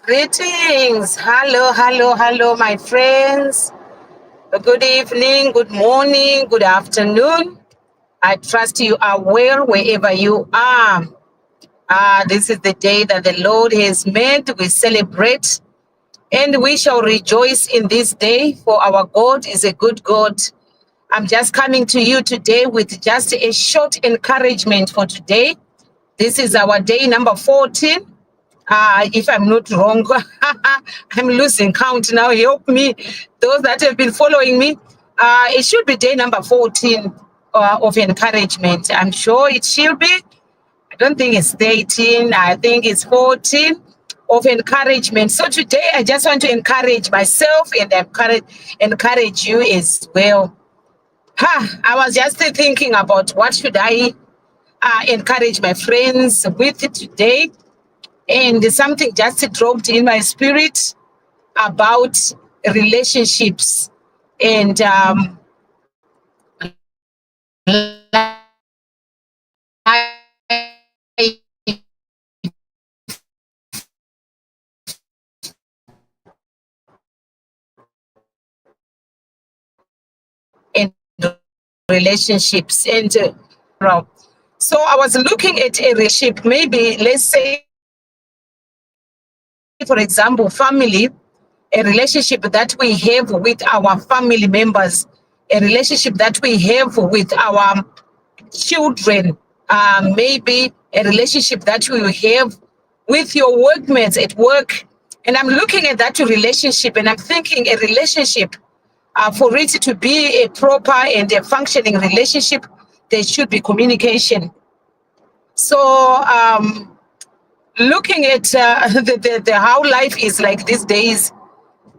Greetings. Hello, my friends. Good evening, good morning, good afternoon. I trust you are well wherever you are. This is the day that the Lord has made. We celebrate and we shall rejoice in this day, for our God is a good God. I'm just coming to you today with just a short encouragement for today. This is our day number 14. If I'm not wrong, I'm losing count now. Help me. Those that have been following me, it should be day number 14 of encouragement. I'm sure it should be. I don't think it's 13. I think it's 14 of encouragement. So today I just want to encourage myself and encourage you as well. I was just thinking about what should I encourage my friends with today, and something just dropped in my spirit about relationships and and relationships and so I was looking at a relationship, maybe let's say, for example, family, a relationship that we have with our family members, a relationship that we have with our children, maybe a relationship that you have with your workmates at work. And I'm looking at that relationship and I'm thinking a relationship, for it to be a proper and a functioning relationship, there should be communication. So, looking at the how life is like these days,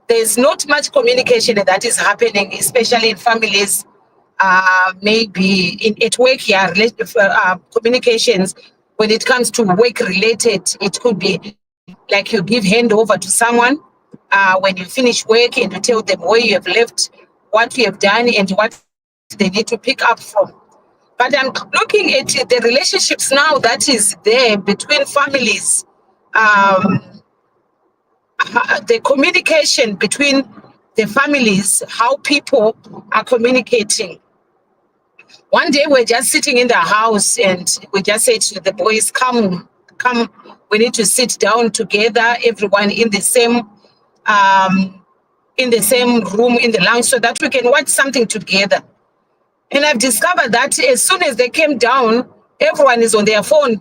there's not much communication that is happening, especially in families. Maybe at work, yeah, communications when it comes to work related, it could be like you give handover to someone when you finish work and you tell them where you have left, what you have done, and what they need to pick up from. But I'm looking at the relationships now that is there between families. Um, the communication between the families, how people are communicating. One day we're just sitting in the house and we just said to the boys, come, we need to sit down together, everyone um, in the same room in the lounge so that we can watch something together. And I've discovered that as soon as they came down, everyone is on their phone.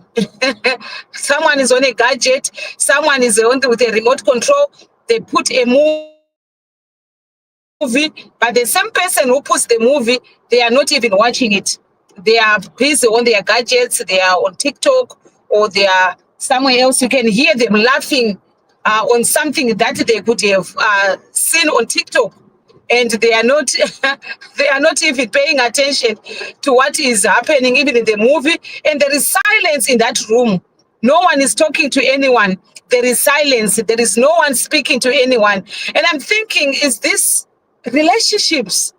Someone is on a gadget, someone is with a remote control. They put a movie, but the same person who puts the movie, they are not even watching it. They are busy on their gadgets, they are on TikTok, or they are somewhere else. You can hear them laughing on something that they could have seen on TikTok, and they are not they are not even paying attention to what is happening even in the movie. And there is silence in that room. No one is talking to anyone. There is silence. There is no one speaking to anyone. And I'm thinking, is this relationships?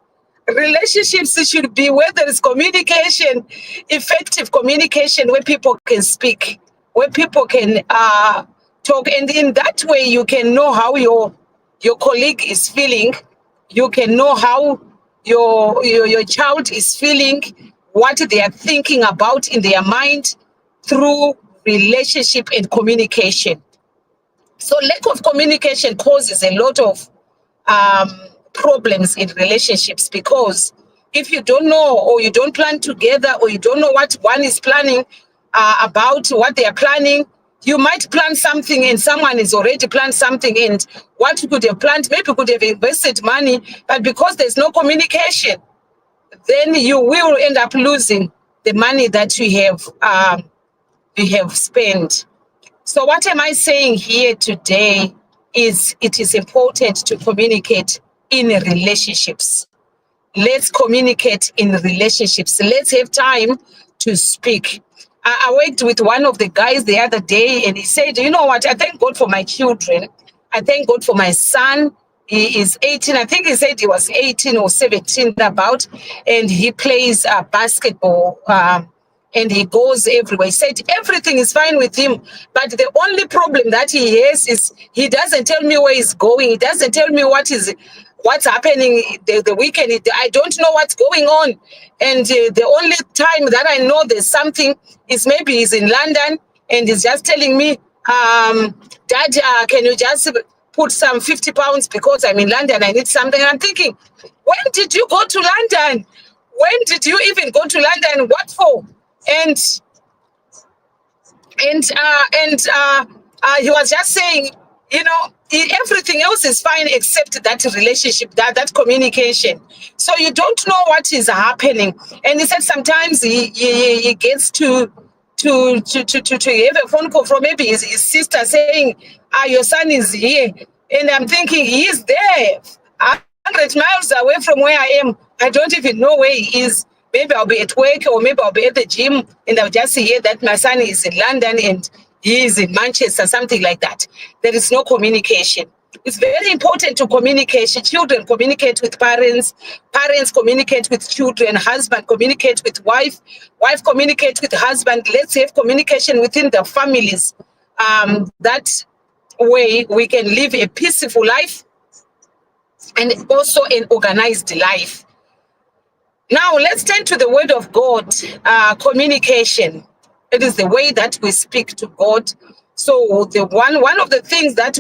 Relationships should be where there is communication, effective communication, where people can speak, where people can talk, and in that way you can know how your colleague is feeling. You can know how your child is feeling, what they are thinking about in their mind, through relationship and communication. So lack of communication causes a lot of um, problems in relationships, because if you don't know, or you don't plan together, or you don't know what one is planning about what they are planning, you might plan something and someone has already planned something, and what you could have planned, maybe could have invested money, but because there's no communication, then you will end up losing the money that you have spent. So what am I saying here today is it is important to communicate in relationships. Let's communicate in relationships. Let's have time to speak. I worked with one of the guys the other day, and he said, you know what, I thank God for my children. I thank God for my son. He is 18. I think he said he was 18 or 17 about, and he plays basketball. and he goes everywhere. He said everything is fine with him, but the only problem that he has is he doesn't tell me where he's going. He doesn't tell me what's happening the weekend. I don't know what's going on. And the only time that I know there's something is maybe he's in London and he's just telling me, Dad, can you just put some 50 pounds because I'm in London, I need something. And I'm thinking, when did you go to London? When did you even go to London? What for? And he was just saying, everything else is fine except that relationship, that communication. So you don't know what is happening. And he said sometimes he gets to have a phone call from maybe his sister saying, your son is here. And I'm thinking, he is there, 100 miles away from where I am. I don't even know where he is. Maybe I'll be at work or maybe I'll be at the gym and I'll just hear that my son is in London and he is in Manchester, something like that. There is no communication. It's very important to communicate. Children communicate with parents, parents communicate with children, husband communicate with wife, wife communicate with husband. Let's have communication within the families. That way we can live a peaceful life and also an organized life. Now let's turn to the word of God, communication. It is the way that we speak to God. So the one of the things that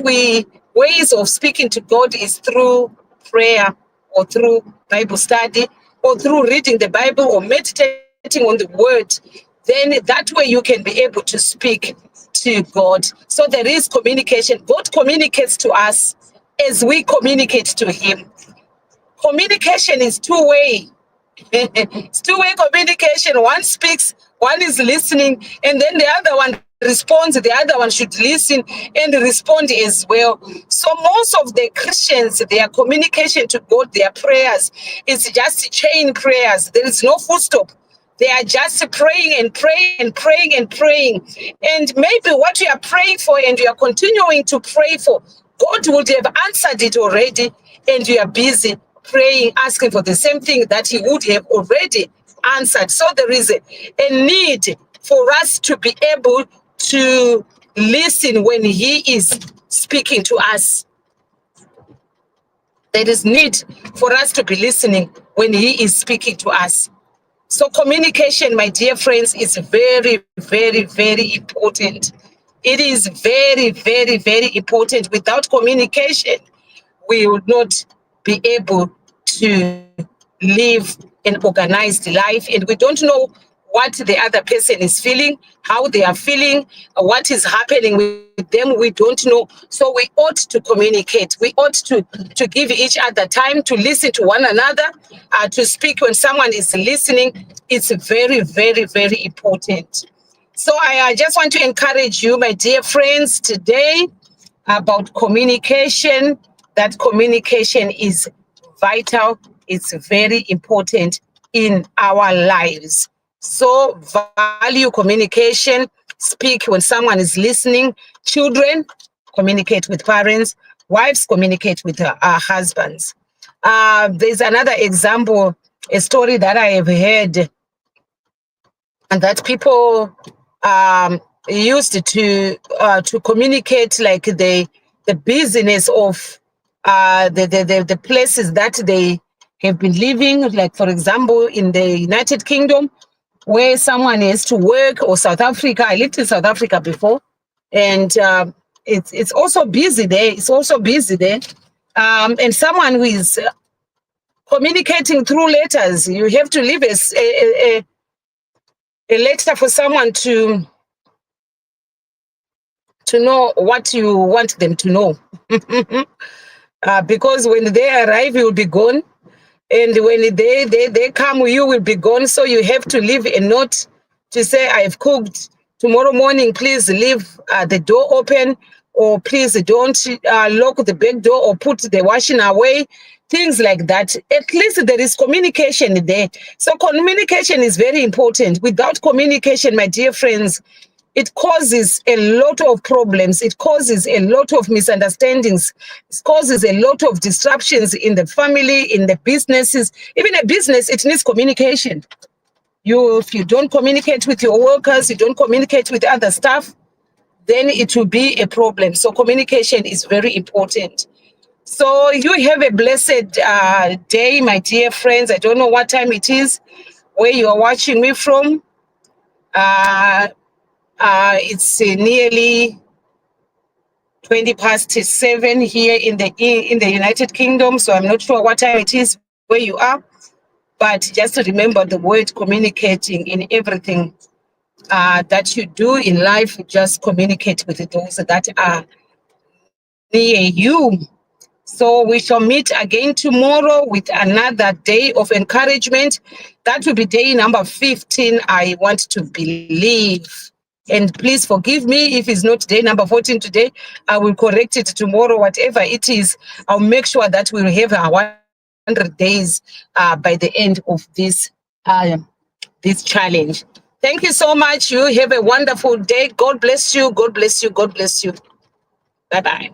ways of speaking to God is through prayer or through Bible study or through reading the Bible or meditating on the word. Then that way you can be able to speak to God. So there is communication. God communicates to us as we communicate to him. Communication is two-way. It's two-way communication. One speaks, one is listening, and then the other one responds. The other one should listen and respond as well. So most of the Christians, their communication to God, their prayers, is just chain prayers. There is no full stop. They are just praying and praying and praying and praying. And maybe what you are praying for and you are continuing to pray for, God would have answered it already, and you are busy praying, asking for the same thing that he would have already answered. So there is a need for us to be able to listen when he is speaking to us. There is need for us to be listening when he is speaking to us. So communication, my dear friends, is very, very, very important. It is very, very, very important. Without communication, we would not be able to live an organized life, and we don't know what the other person is feeling, how they are feeling, what is happening with them. We don't know. So we ought to communicate. We ought to give each other time to listen to one another, to speak when someone is listening. It's very, very, very important. So I just want to encourage you, my dear friends, today about communication, that communication is vital. It's very important in our lives. So value communication, speak when someone is listening. Children, communicate with parents. Wives, communicate with husbands. There's another example, a story that I have heard, and that people used to communicate, like the business of the places that they have been living, like for example in the United Kingdom, where someone has to work, or South Africa. I lived in South Africa before, and it's also busy there. It's also busy there, and someone who is communicating through letters. You have to leave a letter for someone to know what you want them to know. Because when they arrive, you will be gone. And when they come, you will be gone. So you have to leave a note to say, I've cooked. Tomorrow morning, please leave the door open, or please don't lock the back door, or put the washing away. Things like that. At least there is communication there. So communication is very important. Without communication, my dear friends, it causes a lot of problems. It causes a lot of misunderstandings. It causes a lot of disruptions in the family, in the businesses. Even a business, it needs communication. if you don't communicate with your workers, you don't communicate with other staff, then it will be a problem. So communication is very important. So you have a blessed day, my dear friends. I don't know what time it is, where you are watching me from. It's nearly 7:20 here in the United Kingdom. So I'm not sure what time it is where you are. But just remember the word communicating in everything that you do in life. Just communicate with those that are near you. So we shall meet again tomorrow with another day of encouragement. That will be day number 15, I want to believe. And please forgive me if it's not day number 14 today. I will correct it tomorrow, whatever it is. I'll make sure that we'll have our 100 days by the end of this challenge. Thank you so much. You have a wonderful day. God bless you. God bless you. God bless you. Bye-bye.